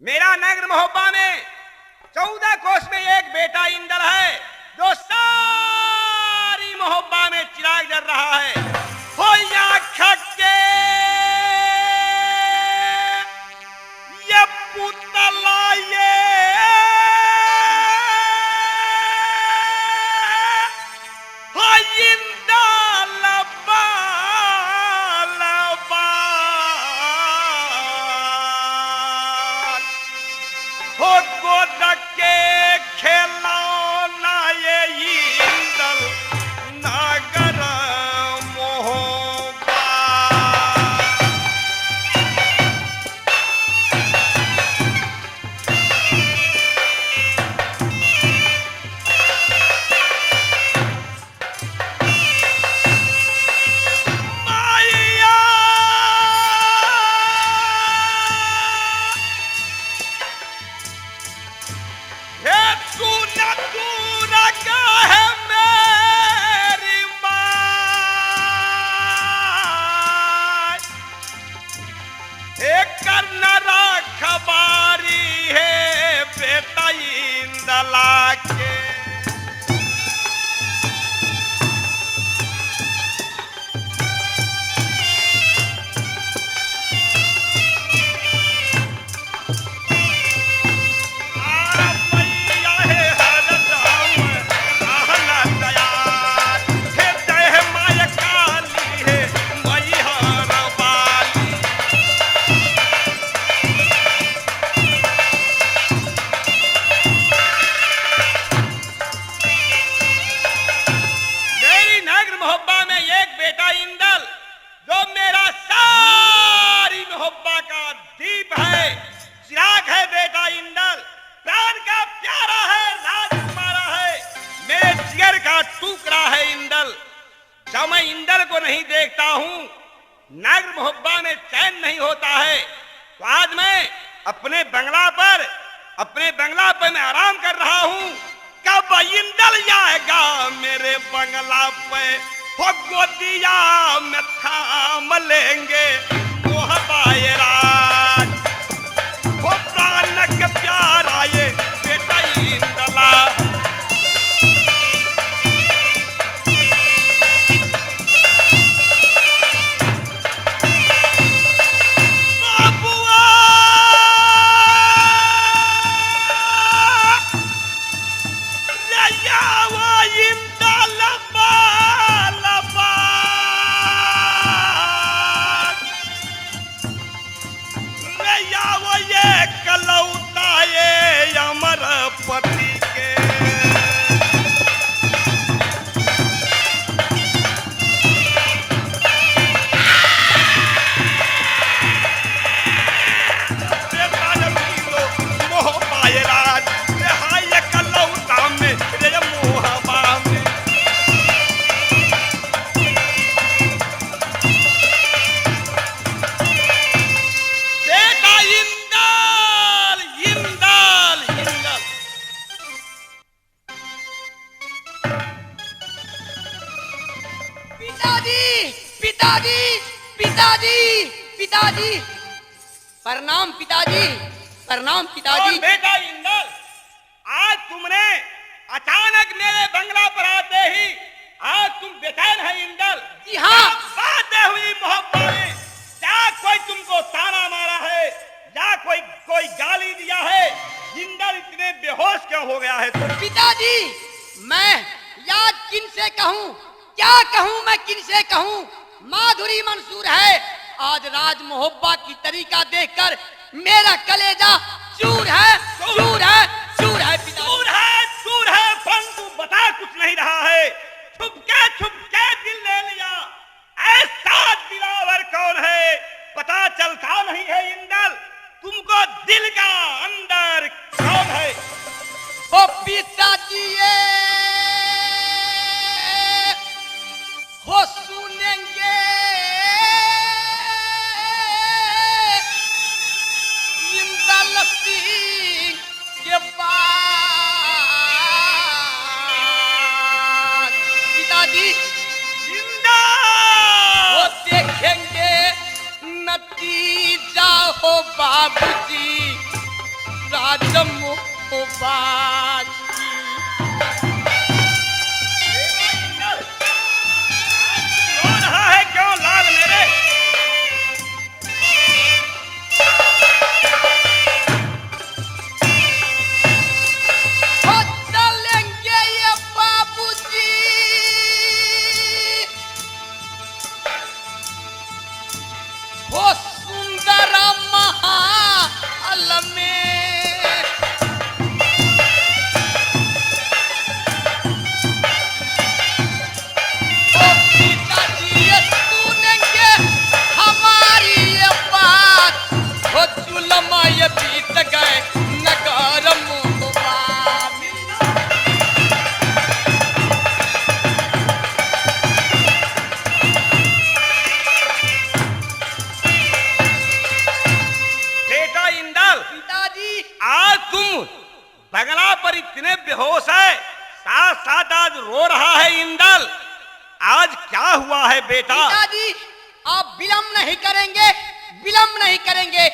मेरा नगर महोबा में 14 कोस में एक बेटा इंदल है जो सारी मोहब्बा में चिराग जल रहा है। हो या खक्के ये पुतला ये हो इंदल बाल बाल हो गोदक के खेलौना ये इंदल नगर मोहब्बा। माया हे तू न तू न कहे मेरी माँ हे करना रखबारी है बेटा इंदला के। मेरी नगर मोहब्बा में एक बेटा इंदल जो मेरा सारी मोहब्बा का दीप है, चिराग है। बेटा इंदल प्राण का प्यारा है, राजकुमारा है, मेरे जिगर का टुकड़ा है इंदल। जब मैं इंदल को नहीं देखता हूँ नगर मोहब्बा में चैन नहीं होता है। तो आज मैं अपने बंगला पर मैं आराम कर रहा हूँ। कब इंदल आएगा मेरे बंगला पे हो गोदिया में थाम लेंगे मोहब्बाए राज हो प्राण के प्यारा ये बेटा इंदला। बाबुआ ले जाओ इंदल बाल बाल ले जाओ ये कलौता ये अमर पति के। बेटा जब लो मोह पाए राज रे हाय ये कलौता में रे मोहबा में। बेटा इंदल इंदल इंदल पिताजी पिताजी पिताजी पिताजी प्रणाम पिताजी प्रणाम और पिताजी। बेटा इंदल आज तुमने अचानक मेरे बंगला पर आते ही आज तुम बेचैन है इंदल। जी हाँ। क्या बातें हुई मोहब्बत में? क्या कोई तुमको ताना मारा है या कोई गाली दिया है? इंदल इतने बेहोश क्यों हो गया है तुम? पिताजी मैं याद किन से कहूँ, क्या कहूँ मैं किन से कहूँ। माधुरी मंसूर है। आज राज मोहब्बा की तरीका देखकर मेरा कलेजा चूर है चूर है चूर है पिताजी। चूर है परंतु बता कुछ नहीं रहा है। छुपके दिल ले लिया। ऐसा दिलावर कौन है पता चलता नहीं है इंदल। तुमको दिल का अंदर कौन है? ओ पिताजी ये हो सुनेंगे इंदल सिंह के बाद पिताजी वो देखेंगे नतीजा हो बाबूजी इतने बेहोश है, साथ साथ आज रो रहा है इंदल। आज क्या हुआ है बेटा? पिताजी आप विलम्ब नहीं करेंगे, विलम्ब नहीं करेंगे,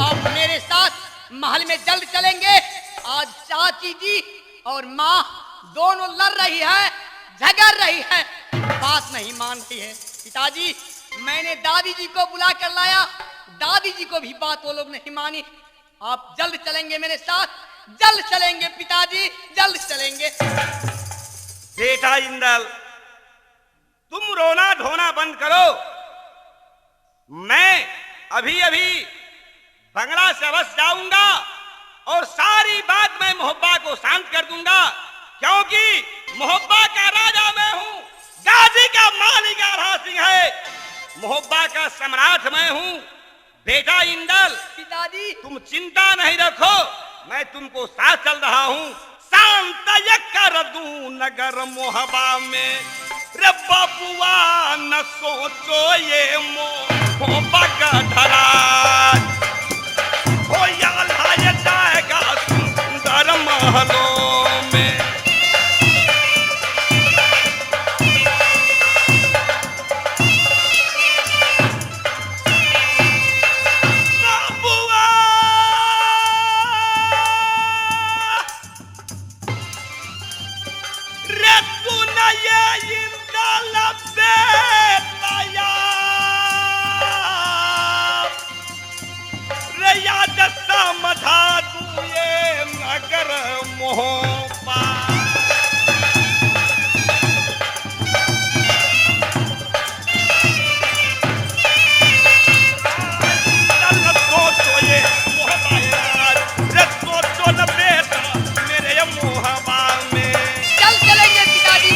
आप मेरे साथ महल में जल्द चलेंगे। आज चाची जी और माँ दोनों लड़ रही है, झगड़ रही है, बात नहीं मान रही है। पिताजी मैंने दादी जी को बुला कर लाया, दादी जी को भी बात वो लोग नहीं मानी। आप जल्द चलेंगे मेरे साथ, जल्द चलेंगे पिताजी, जल्द चलेंगे। बेटा इंदल, तुम रोना धोना बंद करो। मैं अभी अभी बंगला से अवश्य जाऊंगा और सारी बात मैं मोहब्बा को शांत कर दूंगा, क्योंकि मोहब्बा का राजा मैं हूं, गाजी का मालिक आल्हा सिंह है, मोहब्बा का सम्राट मैं हूं। बेटा इंदल, पिताजी तुम चिंता नहीं रखो, मैं तुमको साथ चल रहा हूं। शांत कर दूं नगर मोहब्बा में, रे बाबुआ न सोचो ये मोहब्बा का धरा हो आल्हा ये जाएगा सुंदर महलों में। मधा तू ये नगर मोहब्बा, सोचो ये मोहब्बा यार, सोचो न बेटा मेरे ये मोहब्बा में। चल चलेंगे पिताजी।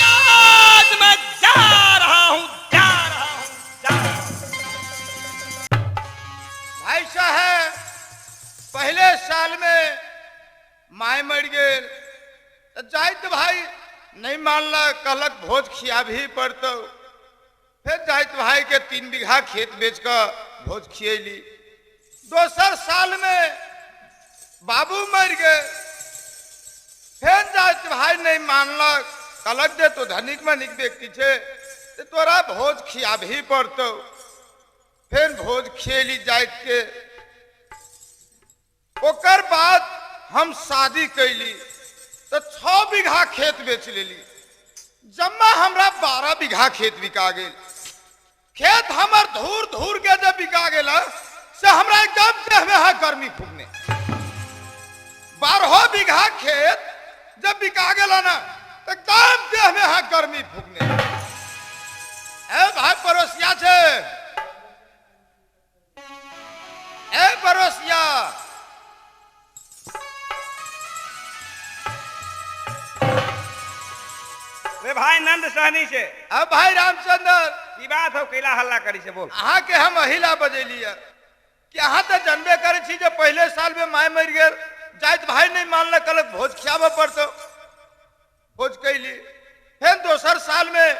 आज मैं जा रहा हूं, भाई साहब पहले साल में माय मर गए, जाइत भाई नहीं मानला, कहलक भोज खिया भी पड़तो। फिर जाइत भाई के 3 बीघा खेत बेच कर भोज खियली। दोसर साल में बाबू मर गए, फिर जाइत भाई नहीं मानला, कहलक दे तो धनिक मनिक व्यक्ति छे, तोरा भोज खिया भी पड़तो। फिर भोज खेली जाइत के, ओकर बाद हम शादी कैली तो 6 बीघा खेत बेच लेली। जम्मा हमरा 12 बीघा खेत बिका गेल। खेत हमर धूर धूर के जब बिका गेल से हमरा एकदम देह में है गर्मी फूकने। 12 बीघा खेत जब बिका गेल ना तो एकदम देह में है गर्मी फूकने। ए भाई पड़ोसिया छे, ए पड़ोसिया, वे भाई नंद सहनी से। अब भाई रामचंद्र की बात हो, कैला हल्ला करी से बोल। अहाँ के हम अहिला बजेली है कि अहाँ तो जानबे करे छी जे पहले साल में माय मर गए, जाइत भाई नहीं मानल, कल भोज खियाबे पड़तो, भोज कैली। फिर दोसर साल में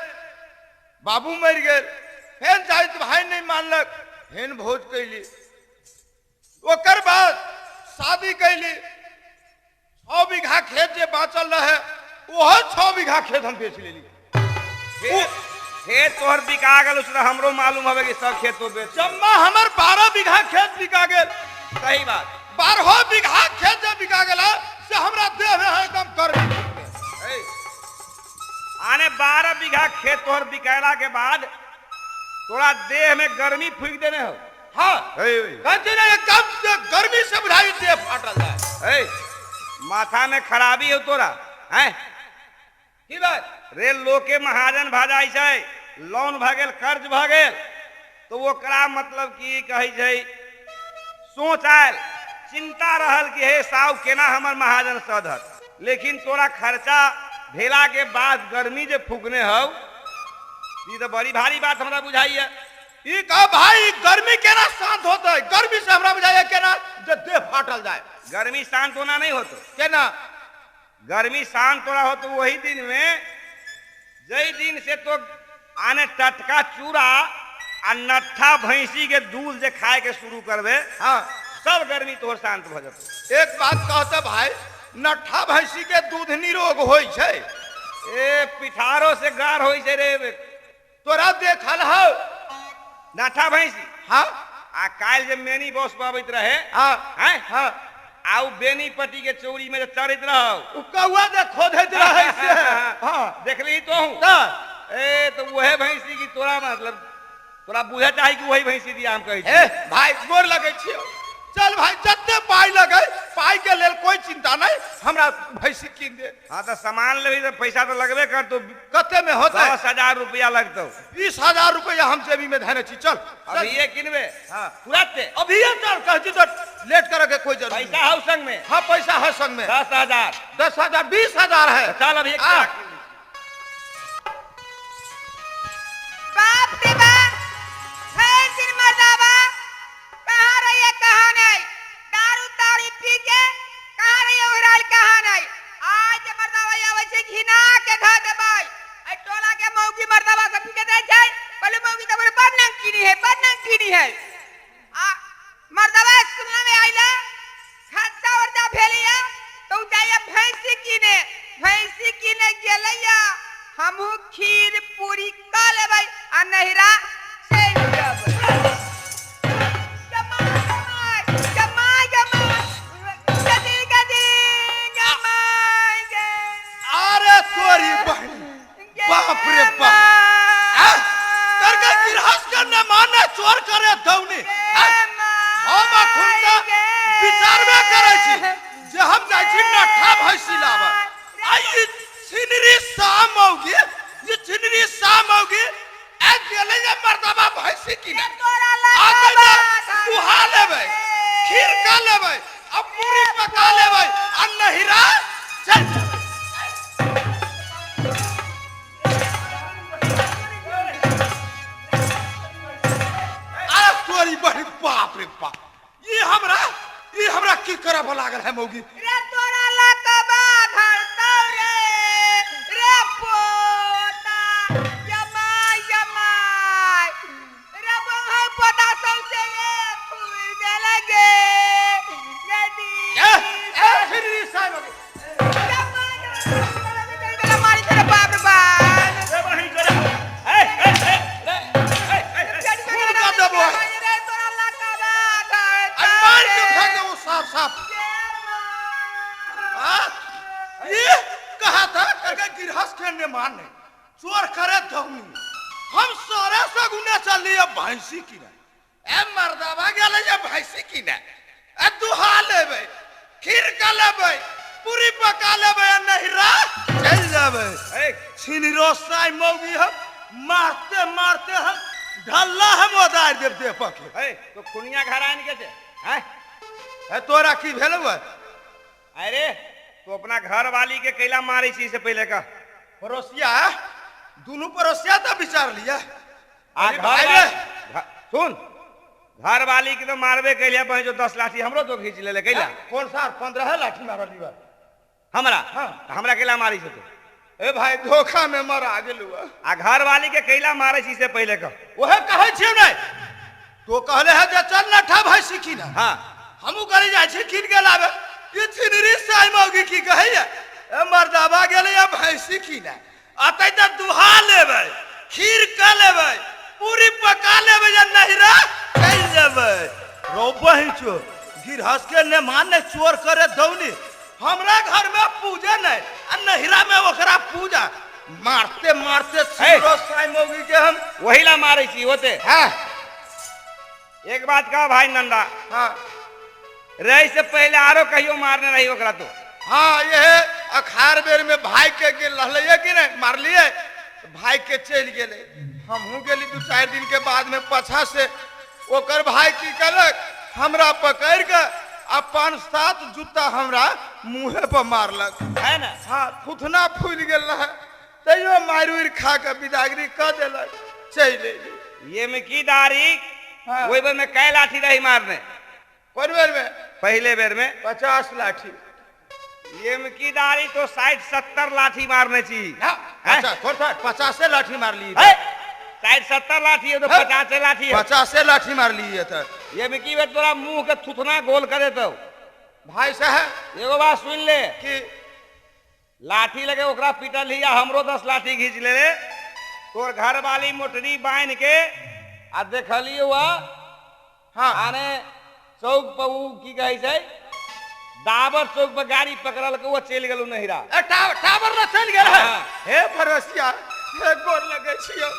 बाबू मर गए, फिर जाइत भाई नहीं मानलक, फिर भोज कैली। ओकर बाद शादी कैली। 6 बीघा खेत जे बाचल रहे वो 6 बीघा खेत हम बेच लेली। खेत तोहर बिका गल, उसने हमरो मालूम हवे कि सब खेत तो बेच। जम्मा हमर 12 बीघा खेत बिका गेल। सही बात। 12 बीघा खेत जब बिका गेला से हमरा देह में है एकदम गर्मी। आने 12 बीघा खेत तोहर बिकायला के बाद तोरा देह में गर्मी फूक देने हो। हाँ कहते ना एकदम से गर्मी से बुझाई देह फाटल जाए। माथा में खराबी हो तोरा हैं? की बात रे लोके महाजन भाजाई छै, लोन भगेल, कर्ज भगेल, तो वो करा मतलब की कही छै, सोच आयल, चिंता रहल कि हे साव केना हमर महाजन सधत। लेकिन तोरा खर्चा भेला के बाद गर्मी जे फूकने हो, ये तो बड़ी भारी बात हमरा बुझाई है। ई का भाई गर्मी केना शांत होता है? गर्मी से हमरा बुझाया केना जे देह फाटल जाए। गर्मी शांत होना नहीं होतो। केना गर्मी शांत तोरा हो तो वही दिन में, जई दिन से तो आने टटका चूड़ा आ नट्ठा भैंसी के दूध जे खाए के शुरू करबे हाँ सब गर्मी तोहर शांत भ जतो। एक बात कहते भाई, नट्ठा भैंसी के दूध निरोग होई छै। ए पिठारो से गार होई छै रे तोरा देखल हो? नट्ठा भैंसी हाँ आ काल जे मेनी बॉस पाबैत रहे हाँ हैं हाँ आउ बेनीपट्टी के चौरी में जे चढ़त रहो उ कौआ दे खोदैत रहे से। हाँ देखली तो हूं त ए तो वहे भैंसी की तोरा मतलब तोरा बुझे चाही कि वही भैंसी दिया हम कहै ए छी। भाई गोर लगे छियो, चल भाई जत्ते पाई लगे पाई के लेल कोई चिंता नहीं, हमरा भैंसी कीन दे। हाँ तो सामान लेबी तो पैसा तो लगबे कर तो कते में होता है? 10,000 रुपया लगतो। 20,000 रुपया हम जेबी में धने छी। चल अब ये किनबे हाँ तुरंत अभी ये चल कह छी तो लेट करे के कोई जरूरत पैसा हौ संग में हाँ पैसा है संग में 10,000 10,000 20,000 है। चल अब एक आ। बाप रे बाप, है दिन मर्दाबा, कहाँ रहिए कहाँ नहीं, दारू ताड़ी पी के कहाँ रहिए ओहराल कहाँ नहीं, आज मर्दाबा आवे छे घिना के धा देबाई, ए टोला के मौगी मर्दाबा के पी के दे छै, पहले मौगी तो बोले बड़ नंकीनी है, आ मर्दाबा सुनने में आइला, खर्चा वर्चा भेलिया, तो जाइए भैंसी कीने गेलैया, हमहू खीर पूरी का लेबै आ नहिरा चलि जेबै। जमाई अरे तोरी बहन, बाप रे बाप, करके गिरहस के न माने चोर करे दौनी। हम अखुन का विचार में करे छी जे हम जाय छी नट्ठा भैंसी लाबा। आई छिनरी सामौगी, ये छिनरी सामौगी ए गेले जे मर्दबा भैंसी किने आगे जा दुहा लेबै, खीर का लेबै, अब पूरी पका लेबै आ नहिरा चल। तोरी बड़ी बाप रे बाप, ये हमरा की करे लागल है मौगी? रे तोरा लकबा धरतौ रे पोता, जमाई रे बहै पोता सौसे फूल गेले गे नदी छिनरी सामौगी मारी तेरे बाप रे बाप ए बहिन करे फूल का देबो रे तोरा लकबा आई मार के फेंक दो साफ साफ। हाँ? ये कहा था करके गिरहस के ने माने चोर करे दौनी, हम सोरे से गुने चलिए भैंसी किने। ए मर्दाबा गेले जे भैंसी किने ए दुहा लेबै, खीर का लेबै, पूरी पका लेबै आ नहिरा चल जाबै। ए छिनरो साई मौगी हम मारते मारते हम ढल्ला हम ओदार देव दे पके। ए तो खुनिया घर आन के छे हैं ए तोरा की भेलौ? अरे तो अपना घर वाली के कैला मारे छी से पहले का पड़ोसिया दोनों पड़ोसिया तो विचार लिया। आ अरे घर भाई वाली रे, सुन घर वाली के तो मारबे कैलिया बहन जो 10 लाठी हमरो तो खींच ले कैला कौन सा 15 लाठी मारल बा? हमरा हाँ। हमरा कैला मारी छे तो ए भाई धोखा में मर आ गेलू। आ घर वाली के कैला मारे छी से पहले का ओहे कहै छियौ नै तो कहले है जे चल नट्ठा भैंसी कीन। हां हमहू करे जाय छी कीन के लाबे, ये छिनरी साई मौगी की कहैया ए मर्दाबा गेले या भैंसी कीन अतै त दुहा लेबै, खीर का लेबै, पूरी पका लेबै या नहिरा चल जेबै। रो बहिन छो गिरहस के ने माने चोर करे दौनी, हमरा घर में पूजा नहीं आ नहिरा में ओकरा पूजा। मारते मारते छिरो साई मौगी के हम वही ला मारे छी होते। हां एक बात कहा भाई नंदा हां रही से पहले आरो कहियो मारने रही ओकरा तो हाँ ये अखार बेर में भाई के गेल रहले कि नहीं मारलिए भाई के चल गेले। हमहू गेली 2-4 दिन के बाद में पछा से ओकर भाई की कलक हमरा पकड़ के आ 5-7 जूता हमरा मुंहे पर मारलक है ना। हाँ थुथना फूल गेल रहे तैयो मार उड़ खा के विदागरी कर देलक चल एली। ये में की दारी हाँ। वही बेर में कै लाठी रही मारने कोन बेर में? पहले बेर में 50 लाठी। ये में की दारी तो 60-70 लाठी मारने छी ना अच्छा थोड़ा 50 लाठी मार ली। है 60-70 लाठी है तो है? 50 लाठी है 50 लाठी मार लिए था। ये में की बात तोरा मुंह के थुथना गोल करे तो भाई साहब एगो बात सुन ले कि लाठी लगे ओकरा पीटल ही हमरो 10 लाठी खींच ले रे तोर घर वाली मोटरी बांध के आ देखली हुआ हाँ आने चौक पर उ की कहे छै दाबर चौक पर गाड़ी पकड़ल के वो चल गेलू नहिरा टावर न चल गेल है। हाँ। हे फरसिया हे गोर लगे छियो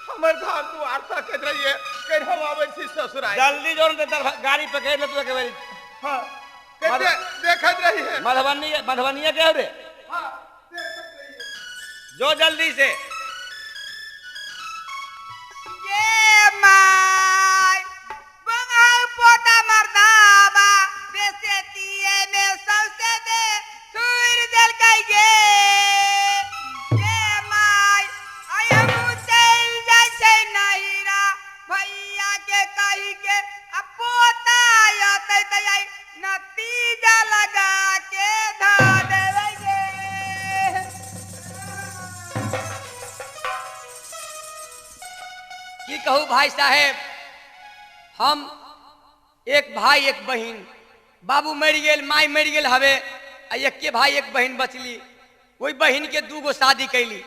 हमर घर दुआर तक के रहिए के हम आबै छी ससुराल। जल्दी जोन दे गाड़ी पकड़ ले तो के बेरी हां के देखत रही है। मधुबनी के रे हां देखत रही है। जो जल्दी से ये माय बंगाल पोता मर्दाबा बेसे दिए में सबसे दे सुर दिल कई गे ये माय आई हम चल जाय छै नहिरा भैया के कही के अब पोता आते तई नतीजा लगा के धा देवे गे। की कहूँ भाई साहेब हम एक भाई एक बहन बाबू मर गेल माई मर गेल हवे आ एक के भाई एक बहन बचली वही बहन के 2 गो शादी कैली।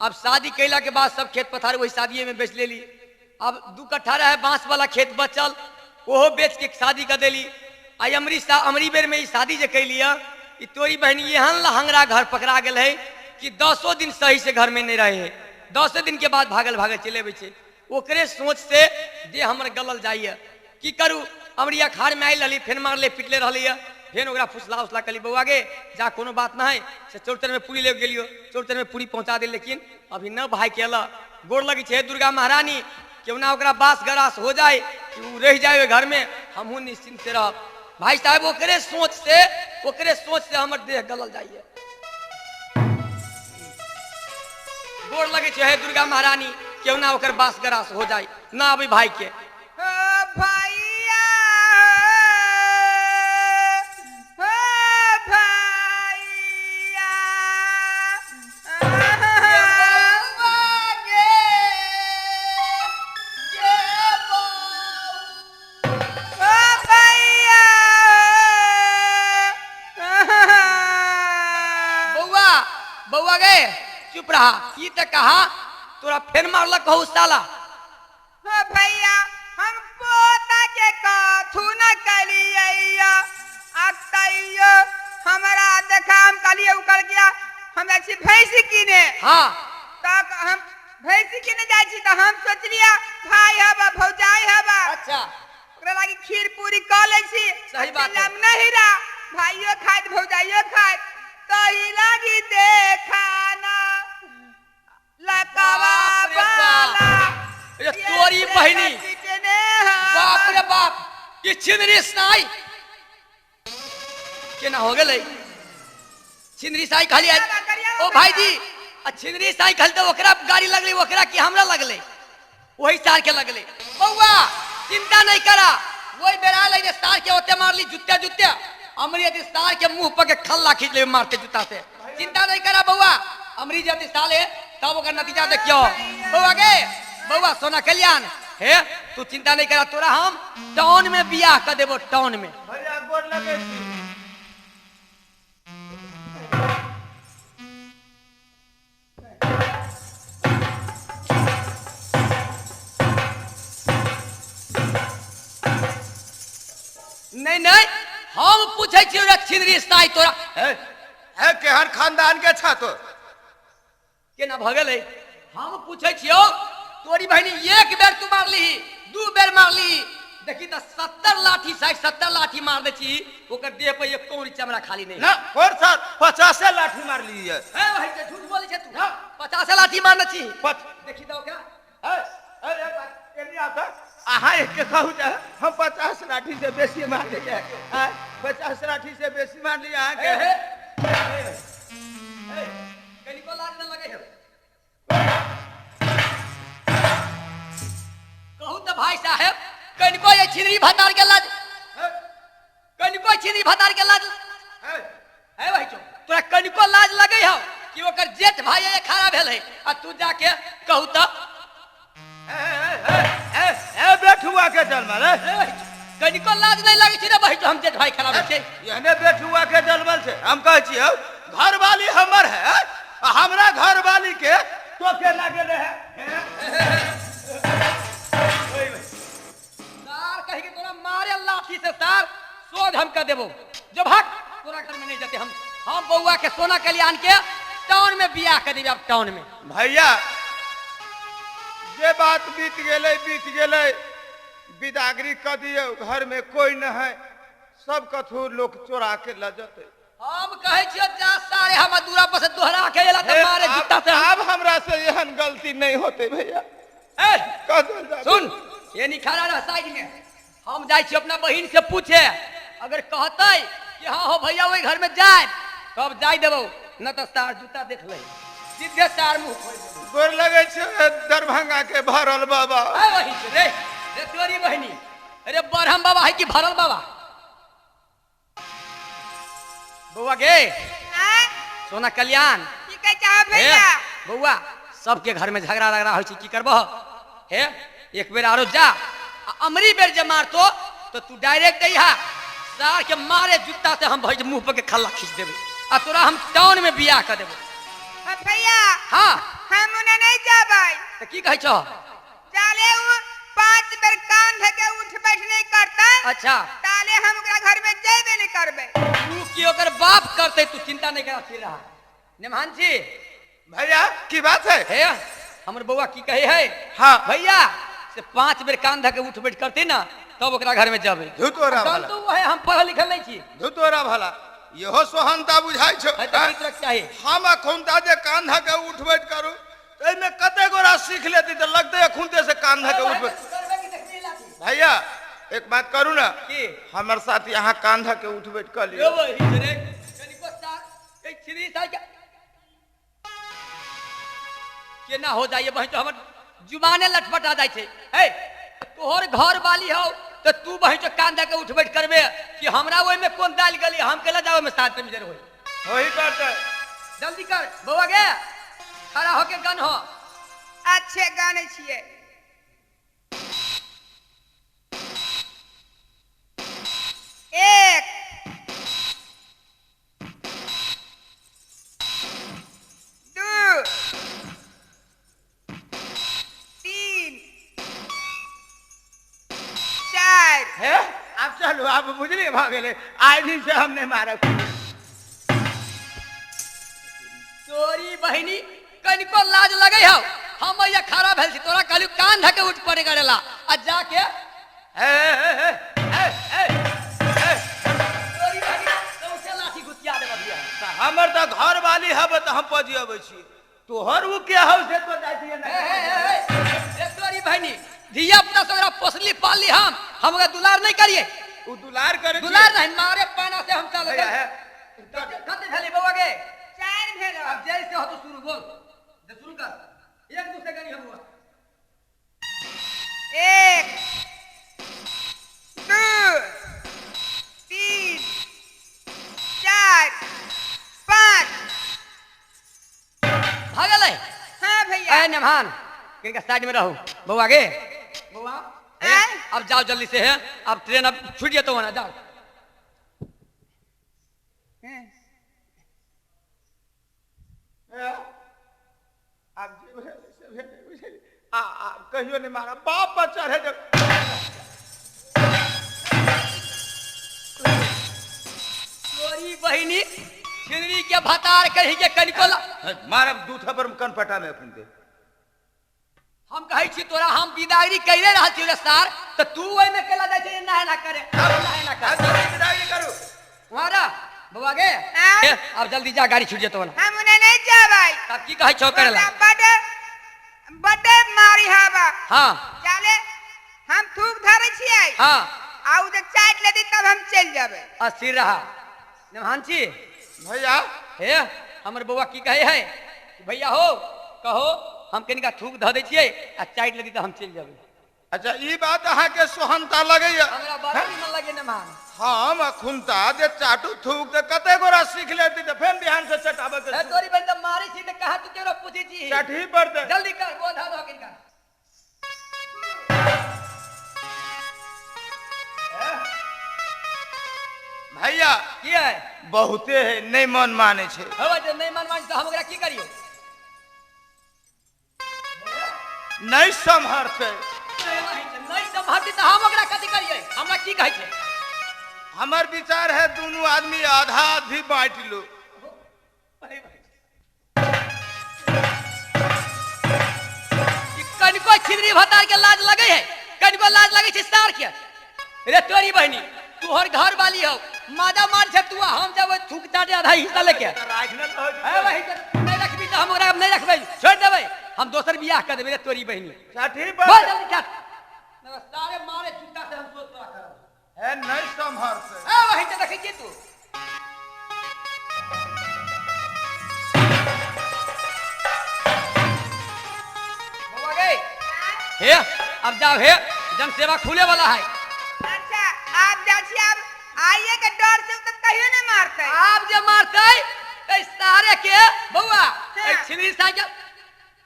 अब शादी कैला के बाद सब खेत पथार वही शादिये में बेच लेली। अब 2 कट्ठा रहे बांस वाला खेत बचल ओहो बेच के शादी कर देली। आई अमरी बेर में शादी जे कैली है तोरी बहन एहन लहंगरा घर पकड़ा गेल है कि 10 दिन सही से घर में नहीं रहे है। 10 दिन के बाद भागल भागल चले अबै छै। ओकरे सोच से जे हमर गलल जाइए की करू अमरिया खाड़ में आयल रही फेन मारले पिटले रही फेन ओकरा फुसला उसला कली बउआ गे जा कोनो बात ना है से चौरचन में पूरी ले गेलियो चौरचन में पूरी पहुंचा दे लेकिन अभी न भाई के अला गोर लगी छे दुर्गा महारानी क्यों ना ओकरा बास गरास हो जाए कि उ रह जाए घर में हमहू निश्चिंत से रह। भाई साहब ओकरे सोच से हमर देह गलल जाइए। गोर लगे छे दुर्गा महारानी क्यों ना ओकर बास गरास हो जाए ना अभी भाई के भैया भैया बउआ बउआ गे चुप रहा की त कहा तोरा फेन मारलक कहू साला भैया हम पोता के कथू न कलिया अतैयो हमरा देखा हम कलिए उकर गया हम ऐसी भैंसी किने हाँ तक हम भैंसी किने जाय छी त हम सोचलिया भाई हबा भौजाई हबा अच्छा ओकरा लागी खीर पूरी क लै छी। सही बात है। हम नहीं रा भाइयो खाइत भौजाइयो खाइत तही लागी देखाना लकावा बाप रे बाप। बाला ये तोरी बहिनी बाप रे बाप ये छिंदरी साई केना हो गेलै छिंदरी साई खाली ओ भाई जी छिंदरी साई खाली तो ओकरा गाड़ी लगले ओकरा की हमरा लगले वही सार के लगले बउआ चिंता नहीं करा वही बेरा लगे सार के ओते मारली जुत्ते जुत्ते अमरी यदि सार के मुंह पर के खल्ला खींच ले मारते जूता से चिंता नहीं करा बउआ अमरी यदि साले तब ओकर नतीजा देखियो बउआ गे बउआ सोना कल्याण हे तू चिंता नहीं करा तोरा हम टाउन में बियाह कर देबो टाउन में भैया गोर लगे छी। नहीं नहीं हम पूछे छी छिंदरी साई तोरा है केहन खानदान के छा तो केना भगल है हम पूछे छियो तोरी बहनी एक बेर तू मारली 2 बेर मारली देखी त 70 लाठी 70 लाठी मार दे छी ओकर देह पे एक कौड़ी चमड़ा खाली नहीं ना और सर 50 लाठी मार ली है। है भाई के झूठ बोले छे तू 50 लाठी मारना छी देखी त ओकरा एनी आता आहा एक के कहू जा हम 50 लाठी से बेसी मार ले जाए 50 लाठी से बेसी मार लिया आहा के कनी को लाज न लगे है कहू त भाई साहब कनी को ये छिंदरी भतार के लाज कनी को छिंदरी भतार के लाज है भाई जो तोरा कनी को लाज लगे हो कि ओकर जेठ भाई ये खड़ा भेल है आ तू जाके कहू त के जन्मल है कनिको लाज नहीं लगे छी रे भाई हम जे भाई खराब छै यहने बेटुआ के जन्मल छै हम कहै छियै घर वाली हमर है आ हमरा घर वाली के तो के लागे रहे सार कहि के तोरा मारे लाठी से सार सोझ हम कर देबो जो भाग तोरा घर में नहीं जाते हम बउआ के सोना कल्याण के टाउन में बियाह कर देबे अब टाउन में भैया जे बात बीत गेले विदागरी क दियो घर में कोई न है सब कथू लोग चोरा के ल जते हम कहे छियो जा सारे हम दूरा पर से दोहरा के एला त मारे जूता से अब हमरा से एहन गलती नहीं होते भैया ए कदल जा सुन ये निखारा रह साइड में हम जाय छी अपना बहिन से पूछे अगर कहतै कि हां हो भैया ओई घर में जाए तब जाय देबो न त सार जूता देख ले सीधे सार मुंह खोल देबो गोर लगे छे दरभंगा के भरल बाबा ए वही रे रे तोरी बहिनी अरे बरहम बाबा है कि भरल बाबा बउआ गे हैं? सोना कल्याण की कह चाह भैया बउआ सबके घर में झगड़ा लग रहा हो की करबो हे एक बेर आरो जा अमरी बेर जे मारतो तो तू डायरेक्ट अइहा सार के मारे जूता से हम भई मुंह पर के खल्ला खींच देबे आ तोरा हम टाउन में बियाह कर देबो भैया हां हम उन्हें नहीं जाबै तो की कहै छो जाले उ 5 बेर कान धके उठ बैठ नहीं करता अच्छा ताले हम ओकरा घर में जेबे नहीं करबे तू की ओकर बाप करते तू चिंता नहीं करा फिर रहा निमान जी भैया की बात है हे हमर बउआ की कहे है हाँ भैया से 5 बेर कान धके उठ बैठ करते ना तब ओकरा घर में जाबे धुतोरा भला तू है हम पढ़ल लिखल नहीं छी धुतोरा भला यहो सोहनता बुझाई छो है तो कितना चाहिए हम अखुनता जे कान धके उठ बैठ करू एमे कते गोरा सीख लेती तो लगते अखुनते से कान धके उठ बैठ भैया एक बात करू ना की हमर साथ यहाँ कान धके उठ बैठ कर यो लियो वही रे कनिको सार ए श्री साई के ना हो जाइए बहन तो हमर जुबाने लटपटा जाय छे हे तोहर घर वाली हो तो तू बहन तो कान धके उठ बैठ करबे कि हमरा ओय में कोन डाल गली हम केला जाओ में साथ में जर होई वही करते जल्दी कर बउआ गे खड़ा होके गन हो अच्छे गाने छिए एक दो तीन चार है अब चलो आप बुझली भागेले आज दिन से हमने मारा तोरी बहिनी कनिको लाज लगे हो हम ये खड़ा भेल छी तोरा कहलू कान धके उठ पड़े करेला आ जाके तोरी बहिनी तो लाठी गुतिया दे बबिया हमर तो घर वाली हब तो हम पजियबै छी तोहर उ के हौ से तो जाय छी ना ए तोरी बहिनी धिया पुता सगरा पोसली पालली हम ओकरा दुलार नहीं करिए उ दुलार करे दुलार नहीं मारे पाना से हम चल है कते भेली बउआ गे चार भेल अब जैसे हो तो शुरू बोल दे शुरू कर एक दूसरे करी हम हुआ एक दो तीन चार पाँच भागल है हाँ भैया ए नमान किनका साइड में रहो बउआ गे बउआ हैं? अब जाओ जल्दी से है अब ट्रेन अब छूट गया तो ना जाओ अब जे भेल से भेल बुझली आ कहियो नहीं मारा बाप पर चढ़े जब तोरी बहिनी छिनरी के भतार कही के कनिको मारब दू थप्पड़ कन पटा में अपन दे हम कहै छी तोरा हम बिदागरी कइले रहल छी रे सार त तू ओइ में केला जाय छै ना करे ना कर विदाई करू वारा बउआ गे हाँ? अब जल्दी जा गाड़ी छूट जेतो ना हम उन्हें नहीं जाबै अब की कहै छौ करेला बड़े बड़े मारी हवा हां चाले हम थूक धरे छियै हां आ उधर चाट लेती तब हम चल जाबै अस्थिर रहा नमहान छी भैया हे हमर बउआ की कहे है भैया हो कहो हम कनिका थूक ध दै छियै आ चाट लेती त हम चल जेबै अच्छा ई बात अहाँ के सोहनता लगैया हमरा बड़ा निमन लगे नमहान हम खुनता जे चाटू थूक दे कते गोरा सीख लेती तो फिर ध्यान से चटाबे के ए तोरी बन त मारी छी त कहा तू केरो पूछी छी चटी पर दे जल्दी कर वो धा दो किनका भैया की है बहुते है नहीं मन माने छे हवा जे नहीं मान तो हम ओकरा की करियो नहीं संभरते नहीं संभालती तो हम ओकरा कथी करिए हमरा की कहै छै हमार विचार है दोनों आदमी आधा आधी बांट लो कनिको छिदरी भतार के लाज लगे है कनिको लाज लगे छै सार के रे तोरी बहनी तू हर घर वाली हो मादा मार छै तू हम जब थूक चाटे आधा हिस्सा लेके है वही नहीं रखबी तो हम ओकरा नहीं रखबै छोड़ देबै हम दोसर बियाह कर देबै रे तोरी बहनी साठी बोल जल्दी काट सारे मारे चुटा से हम सोच रहा करब है नहीं संभरते है वही तो देखै छी तू बाबा गए हे अब जाओ हे जन सेवा खुले वाला है अच्छा आप जाछी अब आइए के डर से तो कहियो नहीं मारते आप जब मारते तो सारे के बउआ छिनरी साइकिल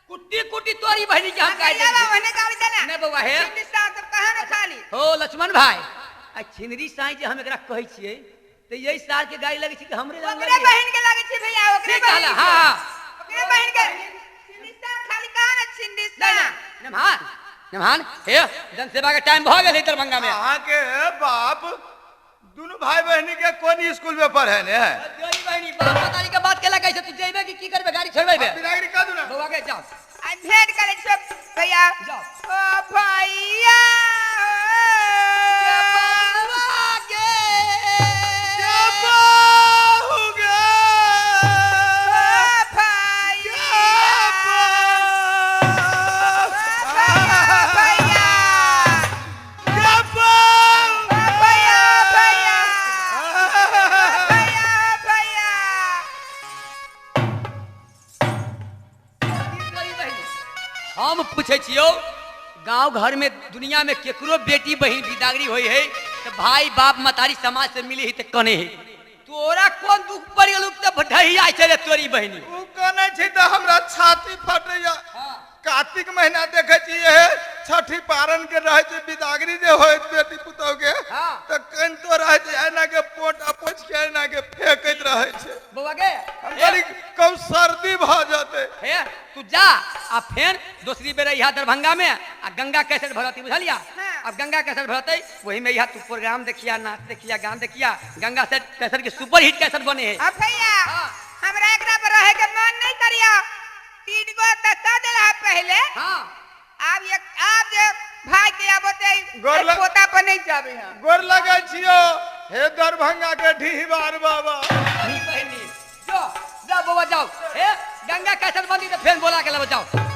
कुट्टी कुट्टी तोरी बहनी के हम काट भैया देंगे होने का देना नहीं बउआ हे छिंदी साथ सब कहां न खाली हो लक्ष्मण भाई आ छिनरी साई जे हम एकरा कहै छियै तो यही साल के गाड़ी लगे छी कि हमरे रंग ओकरे बहन के लागे छी भैया ओकरे ठीक कहला बहन हां ओकरे बहन के छिंदी साथ खाली कहां न छिंदी साथ नमहान नमहान हे जन सेवा के टाइम भ गेल दरभंगा में अहाँ के बाप दोनों भाई बहनी के कौन स्कूल में पढ़े ने तोरी बहनी बाप मतारी के बात केला कैसे तू जेबे कि की करबे गाड़ी छोड़बे बे बिरागरी का दूना बउआ के जाओ आ भेंट करे सब भैया जाओ ओ भैया बाबा के हम पूछे छियो गांव घर में दुनिया में केकरो बेटी बहन बिदागरी होई है तो भाई बाप मतारी समाज से मिली ही तो कने है तोरा कौन दुख पड़ गेल तो ढही आइ छै रे तोरी बहनी उ कने छै त हमरा छाती फटैया कार्तिक महीना देखे छिए छठी पारन के रहे छै बिदागरी जे होय बेटी पुतौ के हां त कन तो रहे छै एना के पोट अपोछ के एना के फेकैत रहे छै बउआ गे बड़ी कम सर्दी भ जाते हे तू जा आ फिर दूसरी बेर यहाँ दरभंगा में आ गंगा कैसेट भरती बुझलिया अब गंगा कैसेट भरते वही में यहाँ तू प्रोग्राम देखिया नाच देखिया गान देखिया गंगा सेट कैसेट के सुपर हिट कैसेट बने है अब भैया हमरा एकरा पर रहे के मन नहीं करिया 3 गो तक देला पहले हां आप जे भाई के आबते पोता पर नहीं जाबे हां गोर लगे छियो हे दरभंगा के ढीहवार बाबा बहनी जो जा बाबा जाओ हे गंगा कैसेट बंदी तो फिर बोला के लो जाओ